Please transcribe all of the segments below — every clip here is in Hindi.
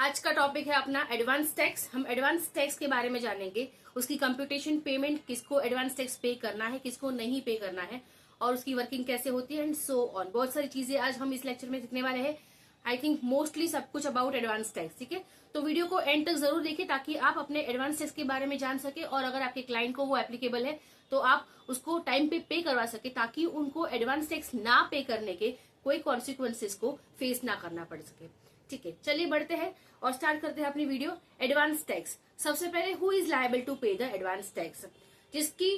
आज का टॉपिक है अपना एडवांस टैक्स। हम एडवांस टैक्स के बारे में जानेंगे, उसकी कंप्यूटेशन, पेमेंट, किसको एडवांस टैक्स पे करना है, किसको नहीं पे करना है, और उसकी वर्किंग कैसे होती है एंड सो ऑन। बहुत सारी चीजें आज हम इस लेक्चर में सीखने वाले हैं। आई थिंक मोस्टली सब कुछ अबाउट एडवांस टैक्स। ठीक है, तो वीडियो को एंड तक जरूर देखें ताकि आप अपने एडवांस टैक्स के बारे में जान सके, और अगर आपके क्लाइंट को वो एप्लीकेबल है तो आप उसको टाइम पे करवा सके, ताकि उनको एडवांस टैक्स ना पे करने के कोई कॉन्सिक्वेंसेस को फेस ना करना पड़ सके। ठीक है, चलिए बढ़ते हैं और स्टार्ट करते हैं अपनी वीडियो। एडवांस टैक्स, सबसे पहले हु इज लायबल टू पे द एडवांस टैक्स। जिसकी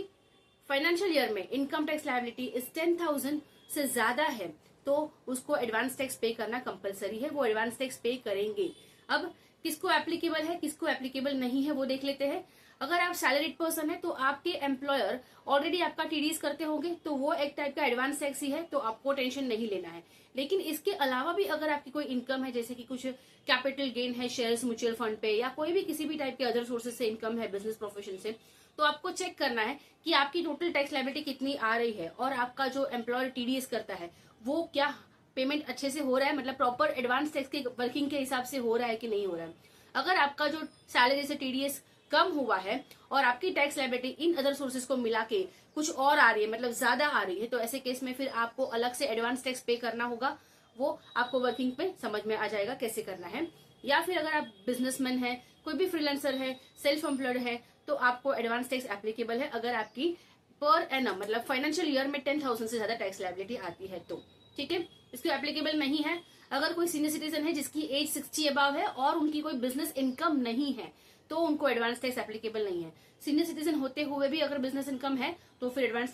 फाइनेंशियल ईयर में इनकम टैक्स लायबिलिटी इस 10,000 से ज्यादा है तो उसको एडवांस टैक्स पे करना कंपलसरी है, वो एडवांस टैक्स पे करेंगे। अब किसको एप्लीकेबल है, किसको एप्लीकेबल नहीं है, वो देख लेते हैं। अगर आप सैलरीड पर्सन है तो आपके एम्प्लॉयर ऑलरेडी आपका टीडीएस करते होंगे, तो वो एक टाइप का एडवांस टैक्स ही है, तो आपको टेंशन नहीं लेना है। लेकिन इसके अलावा भी अगर आपकी कोई इनकम है, जैसे कि कुछ कैपिटल गेन है शेयर्स म्यूचुअल फंड पे, या कोई भी किसी भी टाइप के अदर सोर्सेज से इनकम है बिजनेस प्रोफेशन से, तो आपको चेक करना है कि आपकी टोटल टैक्स लायबिलिटी कितनी आ रही है, और आपका जो एम्प्लॉयर टीडीएस करता है वो क्या पेमेंट अच्छे से हो रहा है, मतलब प्रॉपर एडवांस टैक्स के वर्किंग के हिसाब से हो रहा है कि नहीं हो रहा है। अगर आपका जो सैलरी से टीडीएस कम हुआ है और आपकी tax liability in other sources को मिला के कुछ और आ रही है, मतलब ज्यादा आ रही है, तो ऐसे केस में फिर आपको अलग से एडवांस टैक्स पे करना होगा। वो आपको वर्किंग पे समझ में आ जाएगा कैसे करना है। या फिर अगर आप बिजनेसमैन है, कोई भी फ्रीलांसर है, सेल्फ एम्प्लॉयड है, तो आपको एडवांस टैक्स एप्लीकेबल है अगर आपकी पर एनम मतलब फाइनेंशियल ईयर में 10,000 से ज्यादा टैक्स लायबिलिटी आती है तो। ठीक है, इसको एप्लीकेबल नहीं है अगर कोई सीनियर सिटीजन है जिसकी एज 60 अबव है और उनकी कोई बिजनेस इनकम नहीं है, तो उनको एडवांस टैक्स एप्लीकेबल नहीं है। सीनियर सिटीजन होते हुए भी अगर बिजनेस इनकम है तो फिर एडवांस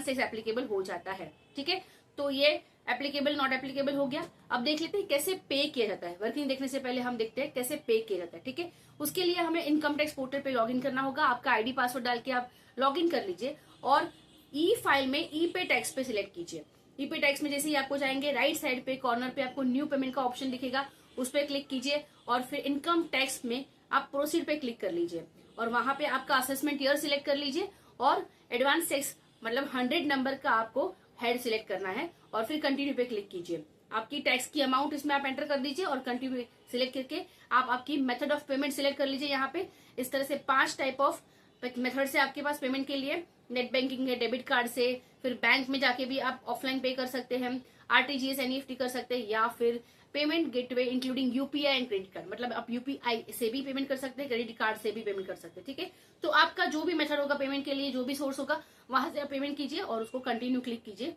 टैक्स एप्लीकेबल हो जाता है। ठीक है, तो ये एप्लीकेबल नॉट एप्लीकेबल हो गया। अब देख लेते हैं कैसे पे किया जाता है। वर्किंग देखने से पहले हम देखते हैं कैसे पे किया जाता है। ठीक है, उसके लिए हमें इनकम टैक्स पोर्टल पे लॉग इन करना होगा। आपका आईडी पासवर्ड डाल के आप लॉग इन कर लीजिए और ई फाइल में ई पे टैक्स पे सिलेक्ट कीजिए। ई पे टैक्स में जैसे ही आपको जाएंगे, राइट साइड पे कॉर्नर पे आपको न्यू पेमेंट का ऑप्शन दिखेगा, उस पर क्लिक कीजिए और फिर इनकम टैक्स में आप प्रोसीड पे क्लिक कर लीजिए और वहां पे आपका असेसमेंट ईयर सिलेक्ट कर लीजिए और एडवांस टैक्स मतलब 100 नंबर का आपको हेड सिलेक्ट करना है और फिर कंटिन्यू पे क्लिक कीजिए। आपकी टैक्स की अमाउंट इसमें आप एंटर कर दीजिए और कंटिन्यू सिलेक्ट करके आप आपकी मेथड ऑफ पेमेंट सिलेक्ट कर लीजिए। यहाँ पे इस तरह से 5 टाइप ऑफ मेथड से आपके पास पेमेंट के लिए, नेट बैंकिंग है, डेबिट कार्ड से, फिर बैंक में जाके भी आप ऑफलाइन पे कर सकते हैं, आरटीजीएस एनईएफटी कर सकते हैं, या फिर payment gateway including UPI and credit card, मतलब आप यूपीआई से भी पेमेंट कर सकते हैं, क्रेडिट कार्ड से भी पेमेंट कर सकते हैं। ठीक है, तो आपका जो भी मेथड होगा पेमेंट के लिए, जो भी सोर्स होगा, वहां से आप पेमेंट कीजिए और उसको कंटिन्यू क्लिक कीजिए।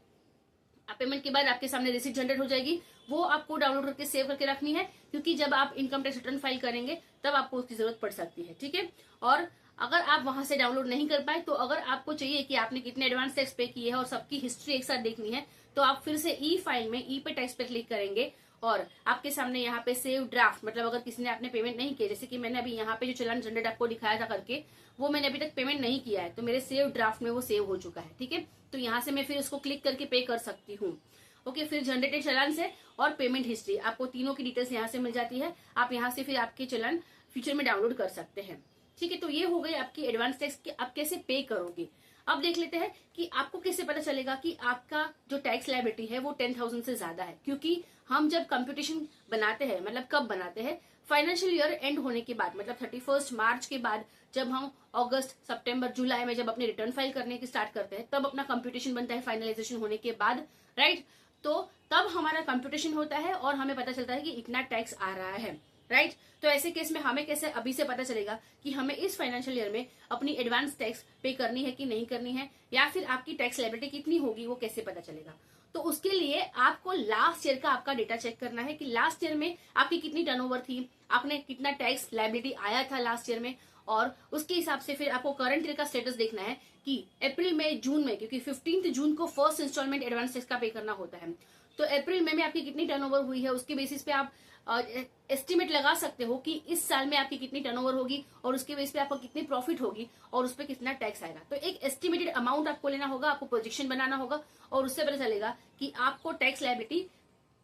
पेमेंट के बाद आपके सामने रिसीट जनरेट हो जाएगी, वो आपको डाउनलोड करके सेव करके रखनी है, क्योंकि जब आप इनकम टैक्स रिटर्न फाइल करेंगे तब आपको उसकी जरूरत पड़ सकती है। ठीक है, और अगर आप वहां से डाउनलोड नहीं कर पाए तो अगर आपको चाहिए कि आपने कितने एडवांस टैक्स पे किए हैं और सबकी हिस्ट्री एक साथ देखनी है, तो आप फिर से ई फाइल में ई पे टैक्स पे क्लिक करेंगे और आपके सामने यहाँ पे सेव ड्राफ्ट, मतलब अगर किसी ने आपने पेमेंट नहीं किया, जैसे कि मैंने अभी यहाँ पे जो चलान जनरेट आपको दिखाया था करके, वो मैंने अभी तक पेमेंट नहीं किया है, तो मेरे सेव ड्राफ्ट में वो सेव हो चुका है। ठीक है, तो यहाँ से मैं फिर उसको क्लिक करके पे कर सकती हूँ। ओके, फिर जनरेटेड चलान से और पेमेंट हिस्ट्री, आपको तीनों की डिटेल्स यहाँ से मिल जाती है। आप यहाँ से फिर आपके चलान फ्यूचर में डाउनलोड कर सकते हैं। ठीक है, तो ये हो गई आपकी एडवांस टैक्स की आप कैसे पे करोगे। अब देख लेते हैं कि आपको कैसे पता चलेगा कि आपका जो टैक्स लायबिलिटी है वो 10,000 से ज्यादा है। क्योंकि हम जब कंप्यूटेशन बनाते हैं, मतलब कब बनाते हैं, फाइनेंशियल ईयर एंड होने के बाद, मतलब 31 मार्च के बाद, जब हम अगस्त, सितंबर, जुलाई में जब अपने रिटर्न फाइल करने की स्टार्ट करते हैं, तब अपना कंप्यूटेशन बनता है फाइनलाइजेशन होने के बाद, राइट। तो तब हमारा कंप्यूटेशन होता है और हमें पता चलता है कि इतना टैक्स आ रहा है, राइट। तो ऐसे केस में हमें कैसे अभी से पता चलेगा कि हमें इस फाइनेंशियल ईयर में अपनी एडवांस टैक्स पे करनी है कि नहीं करनी है, या फिर आपकी टैक्स लायबिलिटी कितनी होगी, वो कैसे पता चलेगा। तो उसके लिए आपको लास्ट ईयर का आपका डेटा चेक करना है कि लास्ट ईयर में आपकी कितनी टर्नओवर थी, आपने कितना टैक्स लायबिलिटी आया था लास्ट ईयर में, और उसके हिसाब से फिर आपको करंट ईयर का स्टेटस देखना है कि अप्रैल में, जून में, क्योंकि 15 जून को फर्स्ट इंस्टॉलमेंट एडवांस टैक्स का पे करना होता है, तो अप्रैल में आपकी कितनी टर्नओवर हुई है, उसके बेसिस पे आप एस्टिमेट लगा सकते हो कि इस साल में आपकी कितनी टर्नओवर होगी और उसके बेस पे आपको कितनी प्रॉफिट होगी और उस पर कितना टैक्स आएगा। तो एक एस्टिमेटेड अमाउंट आपको लेना होगा, आपको प्रोजेक्शन बनाना होगा और उससे पता चलेगा कि आपको tax liability,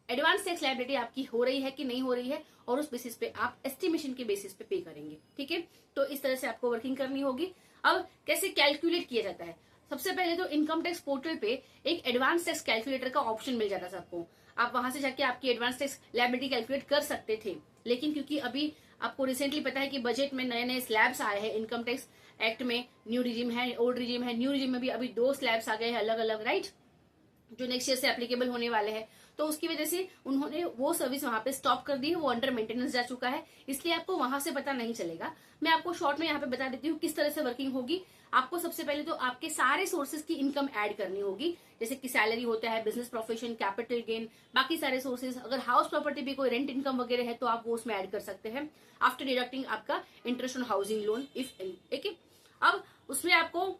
advance tax liability आपकी हो रही है कि नहीं हो रही है, और उस बेसिस पे आप एस्टिमेशन के बेसिस पे करेंगे। ठीक है, तो इस तरह से आपको वर्किंग करनी होगी। अब कैसे कैलकुलेट किया जाता है, सबसे पहले तो इनकम टैक्स पोर्टल पे एक एडवांस टैक्स कैलकुलेटर का ऑप्शन मिल जाता है सबको। आप वहां से जाके आपकी एडवांस टैक्स लायबिलिटी कैलकुलेट कर सकते थे। लेकिन क्योंकि अभी आपको रिसेंटली पता है कि बजट में नए नए स्लैब्स आए हैं, इनकम टैक्स एक्ट में न्यू रिजिम है, ओल्ड रिजिम है, न्यू रिजिम में भी अभी 2 स्लैब्स आ गए हैं अलग अलग, राइट, जो नेक्स्ट ईयर से एप्लीकेबल होने वाले हैं। तो उसकी वजह से उन्होंने वो सर्विस वहां पे स्टॉप कर दी है, वो अंडर मेंटेनेंस जा चुका है, इसलिए आपको वहां से पता नहीं चलेगा। मैं आपको शॉर्ट में यहाँ पे बता देती हूँ किस तरह से वर्किंग होगी। आपको सबसे पहले तो आपके सारे सोर्सेज की इनकम ऐड करनी होगी, जैसे कि सैलरी होता है, बिजनेस प्रोफेशन, कैपिटल गेन, बाकी सारे सोर्सेज। अगर हाउस प्रॉपर्टी भी कोई रेंट इनकम वगैरह है तो आप वो उसमें ऐड कर सकते हैं, आफ्टर डिडक्टिंग आपका interest on housing loan if any. ठीक है, अब उसमें आपको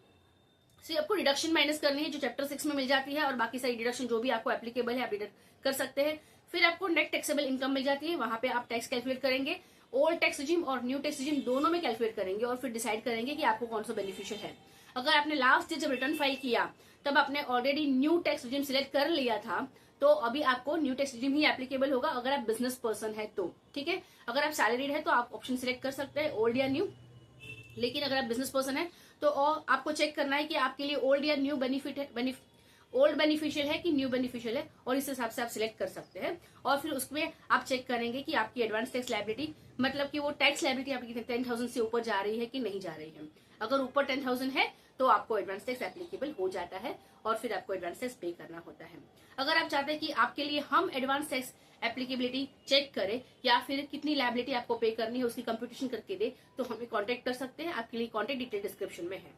डिडक्शन माइनस करनी है जो चैप्टर 6 में मिल जाती है, और बाकी सारी डिडक्शन जो भी आपको एप्लीकेबल है आप डिडक्ट कर सकते हैं। फिर आपको नेट टैक्सेबल इनकम मिल जाती है, वहां पे आप टैक्स कैलकुलेट करेंगे, ओल्ड टैक्स रिजिम और न्यू टैक्स रिजिम दोनों में कैलकुलेट करेंगे, और फिर डिसाइड करेंगे कि आपको कौन सा बेनिफिशियल है। अगर आपने लास्ट ईयर जब रिटर्न फाइल किया तब आपने already knew tax regime select कर लिया था, तो अभी आपको न्यू टैक्स रिजिम ही एप्लीकेबल होगा अगर आप बिजनेस पर्सन है तो। ठीक है, अगर आप सैलरीड है तो आप ऑप्शन सिलेक्ट कर सकते हैं ओल्ड या न्यू, लेकिन अगर आप बिजनेस पर्सन है तो आपको चेक करना है कि आपके लिए ओल्ड या न्यू ओल्ड बेनिफिशियल है कि न्यू बेनिफिशियल है, और इस हिसाब से आप सिलेक्ट कर सकते हैं। और फिर उसमें आप चेक करेंगे कि आपकी एडवांस टैक्स लायबिलिटी, मतलब कि वो टैक्स लायबिलिटी आपकी 10,000 से ऊपर जा रही है कि नहीं जा रही है। अगर ऊपर 10,000 है तो आपको एडवांस टैक्स एप्लीकेबल हो जाता है, और फिर आपको एडवांस टैक्स पे करना होता है। अगर आप चाहते हैं कि आपके लिए हम एडवांस टैक्स एप्लीकेबिलिटी चेक करें या फिर कितनी लायबिलिटी आपको पे करनी है उसकी कंप्यूटेशन करके दे, तो हमें कांटेक्ट कर सकते हैं। आपके लिए कांटेक्ट डिटेल डिस्क्रिप्शन में है।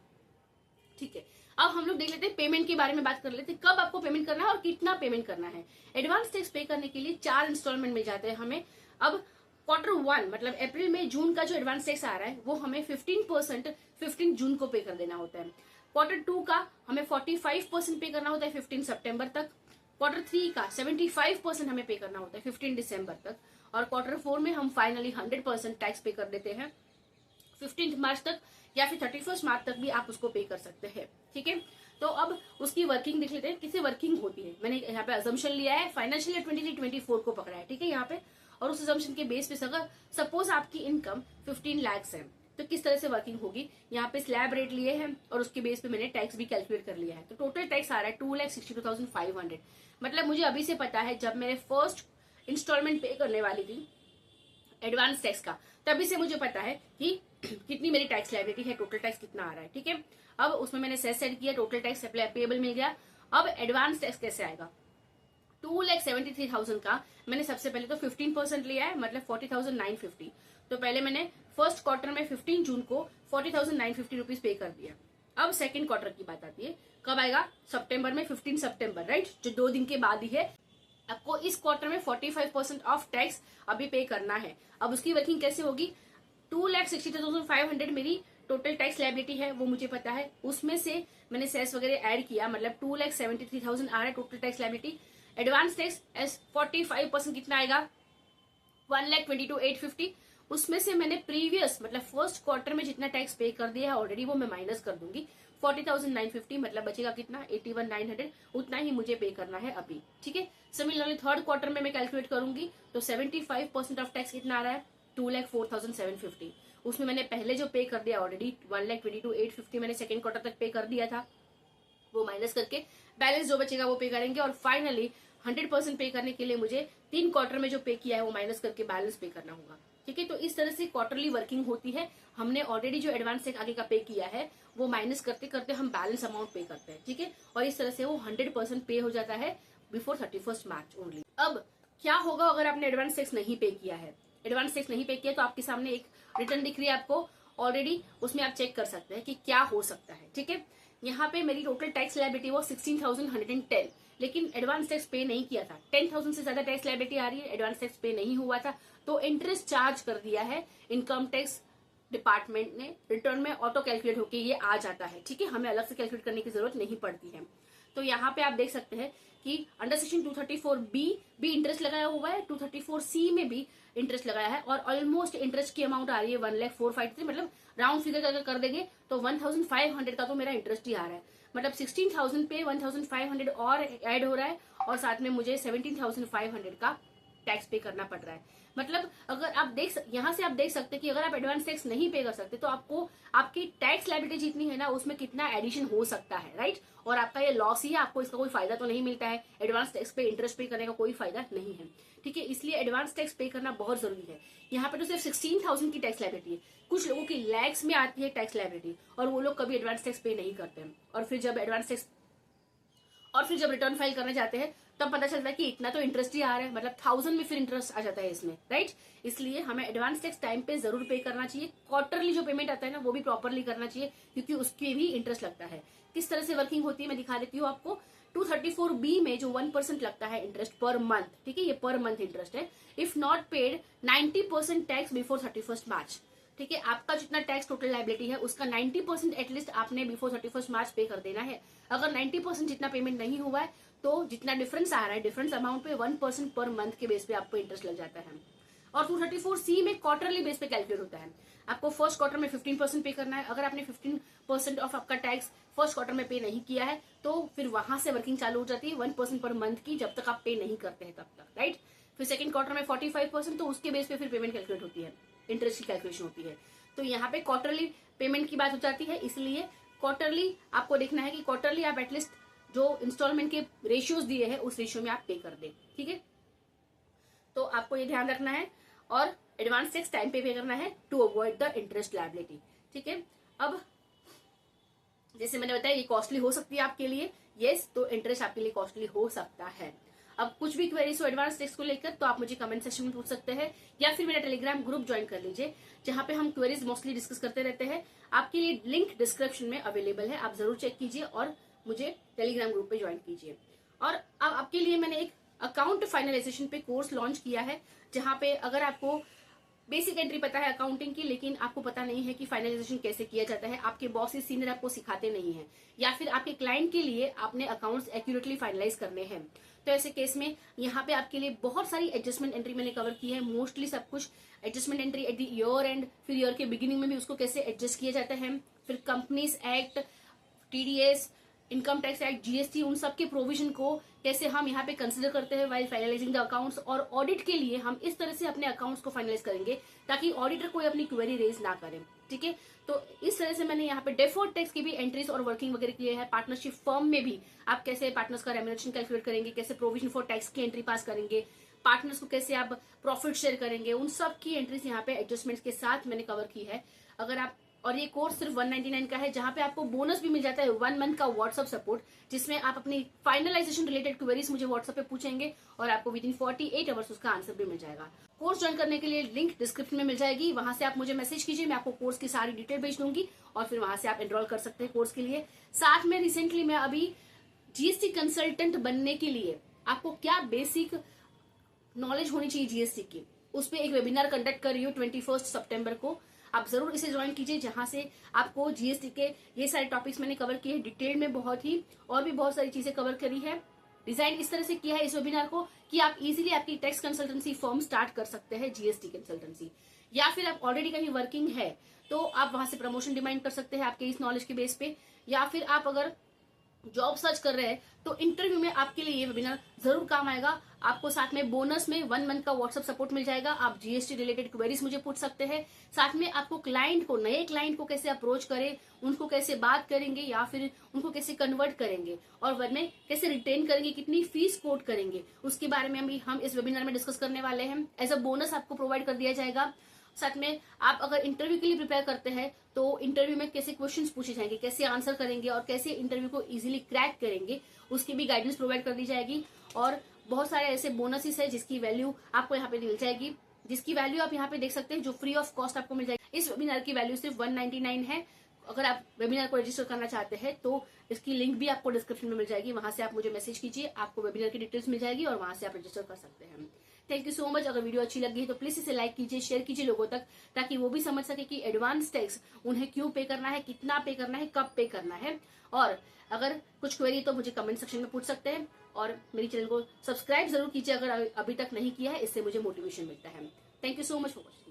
ठीक है, अब हम लोग देख लेते हैं पेमेंट के बारे में बात कर लेते हैं, कब आपको पेमेंट करना है और कितना पेमेंट करना है। एडवांस टैक्स पे करने के लिए 4 इंस्टॉलमेंट मिल जाते हैं हमें। अब Q1 मतलब अप्रैल में जून का जो एडवांस टैक्स आ रहा है वो हमें 15% 15 जून को पे कर देना होता है। Q2 का हमें 45% पे करना होता है 15 सितंबर तक। Q3 का 75% हमें पे करना होता है 15 दिसंबर तक, और Q4 में हम फाइनली 100% टैक्स पे कर देते हैं 15 मार्च तक, या फिर 31 मार्च तक भी आप उसको पे कर सकते हैं। ठीक है, तो अब उसकी वर्किंग देख लेते हैं, किससे वर्किंग होती है। मैंने यहाँ पे अजम्पशन लिया है, फाइनेंशियल ईयर 23-24 को पकड़ा है। ठीक है, यहाँ पे, और उस अजम्पशन के बेस पे अगर सपोज आपकी इनकम 15 लाख है तो किस तरह से वर्किंग होगी। यहाँ पे स्लैब रेट लिए हैं और उसके बेस पे मैंने टैक्स भी कैलकुलेट कर लिया है, तो टोटल टैक्स आ रहा है 2,62,500। मतलब मुझे अभी से पता है, जब मैंने फर्स्ट इंस्टॉलमेंट पे करने वाली थी एडवांस टैक्स का, तभी से मुझे पता है कि कितनी मेरी टैक्स लायबिलिटी है, टोटल टैक्स कितना आ रहा है। ठीक है, अब उसमें मैंने सेस सेट किया, टोटल टैक्स पेएबल मिल गया। अब एडवांस टैक्स कैसे आएगा। 2,73,000 का मैंने सबसे पहले तो 15% लिया है, मतलब 40,950। तो पहले मैंने फर्स्ट क्वार्टर में 15 जून को 40,950 रुपीज पे कर दिया। अब सेकंड क्वार्टर की बात आती है, कब आएगा, सितंबर में 15 सितंबर, राइट, जो 2 दिन के बाद ही है। आपको इस क्वार्टर में 45% ऑफ टैक्स अभी पे करना है। अब उसकी वर्किंग कैसे होगी, 2,62,500 मेरी टोटल टैक्स लायबिलिटी है, वो मुझे पता है। उसमें से मैंने सेस वगैरह ऐड किया, मतलब 2,73,000 आ रहा है total tax liability. Advance tax S 45% कितना आएगा, 1,22,850। उसमें से मैंने प्रीवियस मतलब फर्स्ट क्वार्टर में जितना टैक्स पे कर दिया है ऑलरेडी, वो मैं माइनस कर दूंगी। 40,950 मतलब बचेगा कितना, 81,900, उतना ही मुझे पे करना है अभी। ठीक है, सिमिलरली थर्ड क्वार्टर में मैं कैलकुलेट करूंगी तो 75% ऑफ टैक्स कितना आ रहा है, 2,04,750। उसमें मैंने पहले जो पे कर दिया ऑलरेडी 1,22,850 मैंने सेकंड क्वार्टर तक पे कर दिया था, वो माइनस करके बैलेंस जो बचेगा वो पे करेंगे। और फाइनली 100% पे करने के लिए मुझे 3 क्वार्टर में जो पे किया है वो माइनस करके बैलेंस पे करना होगा। ठीक है, तो इस तरह से क्वार्टरली वर्किंग होती है। हमने ऑलरेडी जो एडवांस टैक्स आगे का पे किया है वो माइनस करते करते हम बैलेंस अमाउंट पे करते हैं। ठीक है, और इस तरह से वो 100% पे हो जाता है बिफोर 31 मार्च ओनली। अब क्या होगा अगर आपने एडवांस टैक्स नहीं पे किया है। एडवांस टैक्स नहीं पे किया तो आपके सामने एक रिटर्न दिख रही है आपको ऑलरेडी, उसमें आप चेक कर सकते हैं कि क्या हो सकता है। ठीक है, यहाँ पे मेरी टोटल टैक्स लायबिलिटी वो 16,110, लेकिन एडवांस टैक्स पे नहीं किया था। 10,000 से ज्यादा टैक्स लायबिलिटी आ रही है, एडवांस टैक्स पे नहीं हुआ था, तो इंटरेस्ट चार्ज कर दिया है इनकम टैक्स डिपार्टमेंट ने। रिटर्न में ऑटो कैलकुलेट होके ये आ जाता है। ठीक है, हमें अलग से कैलकुलेट करने की जरूरत नहीं पड़ती है। तो यहाँ पे आप देख सकते हैं कि अंडर सेक्शन 234B भी इंटरेस्ट लगाया हुआ है, 234C में भी इंटरेस्ट लगाया है, और ऑलमोस्ट इंटरेस्ट की अमाउंट आ रही है 1,04,533, मतलब राउंड फिगर अगर कर देंगे तो 1,500 का तो मेरा इंटरेस्ट ही आ रहा है। मतलब 16,000 पे 1,500 और ऐड हो रहा है, और साथ में मुझे 17,500 का टैक्स पे करना पड़ रहा है। मतलब अगर आप यहाँ से आप देख सकते हैं कि अगर आप एडवांस टैक्स नहीं पे कर सकते तो आपको आपकी टैक्स लायबिलिटी जितनी है ना उसमें कितना एडिशन हो सकता है, राइट। और आपका ये लॉस ही है, आपको इसका कोई फायदा तो नहीं मिलता है, एडवांस टैक्स पे इंटरेस्ट पे करने का कोई फायदा नहीं है, ठीक है। इसलिए एडवांस टैक्स पे करना बहुत जरूरी है। यहाँ पे तो सिर्फ 16,000 की टैक्स लायबिलिटी है, कुछ लोगों की लैक्स में आती है टैक्स लायबिलिटी और वो लोग कभी एडवांस टैक्स पे नहीं करते हैं। और फिर जब रिटर्न फाइल करने जाते हैं तब पता चलता है कि इतना तो इंटरेस्ट ही आ रहा है, मतलब 1000 में फिर इंटरेस्ट आ जाता है इसमें, राइट। इसलिए हमें एडवांस टैक्स टाइम पे जरूर पे करना चाहिए। क्वार्टरली जो पेमेंट आता है ना वो भी प्रॉपरली करना चाहिए, क्योंकि उसके भी इंटरेस्ट लगता है। किस तरह से वर्किंग होती है मैं दिखा देती हूँ आपको। 234B में जो 1% लगता है इंटरेस्ट पर मंथ, ठीक है, ये पर मंथ इंटरेस्ट है। If not paid 90% tax before 31 मार्च, ठीक है। आपका जितना टैक्स टोटल लायबिलिटी है उसका 90% एटलीस्ट आपने बिफोर 31 मार्च पे कर देना है। अगर 90% जितना पेमेंट नहीं हुआ है तो जितना डिफरेंस आ रहा है, डिफरेंस अमाउंट पे 1% पर मंथ के बेस पे आपको इंटरेस्ट लग जाता है। और 234C में क्वार्टरली बेस पे कैलकुलेट होता है। आपको फर्स्ट क्वार्टर में 15% पे करना है। अगर आपने 15% ऑफ आपका टैक्स फर्स्ट क्वार्टर में पे नहीं किया है तो फिर वहां से वर्किंग चालू हो जाती है 1% पर मंथ की, जब तक आप पे नहीं करते हैं तब तक, राइट। फिर सेकंड क्वार्टर में 45%, तो उसके बेस पे फिर पेमेंट कैलकुलेट होती है, इंटरेस्ट की कैलकुलेशन होती है। तो यहाँ पे क्वार्टरली पेमेंट की बात हो जाती है, इसलिए क्वार्टरली आपको देखना है कि क्वार्टरली आप एटलीस्ट जो इंस्टॉलमेंट के रेशियोज दिए हैं उस रेशियो में आप पे कर दें, ठीक है। तो आपको ये ध्यान रखना है और एडवांस टैक्स टाइम पे करना है to avoid the interest liability, ठीक है। अब जैसे मैंने बताया ये कॉस्टली हो सकती है आपके लिए, यस, तो इंटरेस्ट आपके लिए कॉस्टली हो सकता है। अब कुछ भी क्वेरीज हो एडवांस टैक्स को लेकर तो आप मुझे कमेंट सेक्शन में पूछ सकते हैं या फिर मेरा टेलीग्राम ग्रुप ज्वाइन कर लीजिए, जहां पे हम क्वेरीज मोस्टली डिस्कस करते रहते हैं। आपके लिए लिंक डिस्क्रिप्शन में अवेलेबल है, आप जरूर चेक कीजिए और मुझे टेलीग्राम ग्रुप पे ज्वाइन कीजिए। और अब आपके लिए मैंने एक अकाउंट फाइनलाइजेशन पे कोर्स लॉन्च किया है, जहां पे अगर आपको बेसिक एंट्री पता है अकाउंटिंग की लेकिन आपको पता नहीं है कि फाइनलाइजेशन कैसे किया जाता है, आपके बॉसेस सीनियर आपको सिखाते नहीं है, या फिर आपके क्लाइंट के लिए आपने अकाउंट्स एक्यूरेटली फाइनलाइज करने हैं, तो ऐसे केस में यहाँ पे आपके लिए बहुत सारी एडजस्टमेंट एंट्री मैंने कवर की है। मोस्टली सब कुछ adjustment entry at the year and, फिर ईयर के बिगिनिंग में भी उसको कैसे एडजस्ट किया जाता है, फिर companies act, TDS, income tax act, GST, उन सब के प्रोविजन को कैसे हम यहाँ पे कंसिडर करते हैं वाइल फाइनलाइजिंग द अकाउंट्स। और ऑडिट के लिए हम इस तरह से अपने अकाउंट्स को फाइनलाइज करेंगे ताकि ऑडिटर कोई अपनी क्वेरी रेज ना करे, ठीक है। तो इस तरह से मैंने यहाँ पे डेफर्ड टैक्स की भी एंट्रीज और वर्किंग वगैरह किए हैं। पार्टनरशिप फर्म में भी आप कैसे पार्टनर्स का रेम्युनरेशन कैलकुलेट करेंगे, कैसे प्रोविजन फॉर टैक्स की एंट्री पास करेंगे, पार्टनर्स को कैसे आप प्रॉफिट शेयर करेंगे, उन सब की एंट्रीज यहाँ पे एडजस्टमेंट के साथ मैंने कवर की है। अगर आप, और ये कोर्स सिर्फ 199 का है, जहां पे आपको बोनस भी मिल जाता है 1 मंथ का व्हाट्सएप सपोर्ट, जिसमें आप अपनी फाइनलाइजेशन रिलेटेड क्वेरीज मुझे व्हाट्सएप पे पूछेंगे और आपको विद इन 48 आवर्स उसका आंसर भी मिल जाएगा। कोर्स ज्वाइन करने के लिए लिंक डिस्क्रिप्शन में मिल जाएगी, वहां से आप मुझे मैसेज कीजिए, मैं आपको कोर्स की सारी डिटेल भेज दूंगी और फिर वहां से आप एनरोल कर सकते हैं कोर्स के लिए। साथ में रिसेंटली मैं अभी GST कंसल्टेंट बनने के लिए आपको क्या बेसिक नॉलेज होनी चाहिए GST की, उस पर एक वेबिनार कंडक्ट कर रही हूँ 21 सितंबर को। आप जरूर इसे ज्वाइन कीजिए, जहां से आपको GST के ये सारे टॉपिक्स मैंने कवर किए डिटेल में बहुत ही, और भी बहुत सारी चीजें कवर करी है। डिजाइन इस तरह से किया है इस वेबिनार को कि आप इजीली आपकी टैक्स कंसल्टेंसी फर्म स्टार्ट कर सकते हैं, GST कंसल्टेंसी, या फिर आप ऑलरेडी कहीं वर्किंग है तो आप वहां से प्रमोशन डिमांड कर सकते हैं आपके इस नॉलेज के बेस पे, या फिर आप अगर जॉब सर्च कर रहे हैं तो इंटरव्यू में आपके लिए ये वेबिनार जरूर काम आएगा। आपको साथ में बोनस में 1 मंथ का व्हाट्सएप सपोर्ट मिल जाएगा, आप GST रिलेटेड क्वेरीज मुझे पूछ सकते हैं। साथ में आपको क्लाइंट को, नए क्लाइंट को कैसे अप्रोच करें, उनको कैसे बात करेंगे या फिर उनको कैसे कन्वर्ट करेंगे, और बाद में कैसे रिटेन करेंगे, कितनी फीस कोट करेंगे, उसके बारे में हम इस वेबिनार में डिस्कस करने वाले हैं। एज अ बोनस आपको प्रोवाइड कर दिया जाएगा। साथ में आप अगर इंटरव्यू के लिए प्रिपेयर करते हैं तो इंटरव्यू में कैसे क्वेश्चंस पूछे जाएंगे, कैसे आंसर करेंगे और कैसे इंटरव्यू को इजीली क्रैक करेंगे, उसकी भी गाइडेंस प्रोवाइड कर दी जाएगी। और बहुत सारे ऐसे बोनसेस है जिसकी वैल्यू आपको यहाँ पे मिल जाएगी, जिसकी वैल्यू आप यहाँ पे देख सकते हैं, जो फ्री ऑफ कॉस्ट आपको मिल जाएगी। इस वेबिनार की वैल्यू सिर्फ 199 है। अगर आप वेबिनार को रजिस्टर करना चाहते हैं तो इसकी लिंक भी आपको डिस्क्रिप्शन में मिल जाएगी, वहां से आप मुझे मैसेज कीजिए, आपको वेबिनार की डिटेल्स मिल जाएगी और वहां से आप रजिस्टर कर सकते हैं। Thank you so much. अगर वीडियो अच्छी लगी है तो प्लीज इसे लाइक कीजिए, शेयर कीजिए लोगों तक, ताकि वो भी समझ सके कि एडवांस टैक्स उन्हें क्यों पे करना है, कितना पे करना है, कब पे करना है। और अगर कुछ क्वेरी तो मुझे कमेंट सेक्शन में पूछ सकते हैं, और मेरी चैनल को सब्सक्राइब जरूर कीजिए अगर अभी तक नहीं किया है, इससे मुझे मोटिवेशन मिलता है। Thank you so much for watching.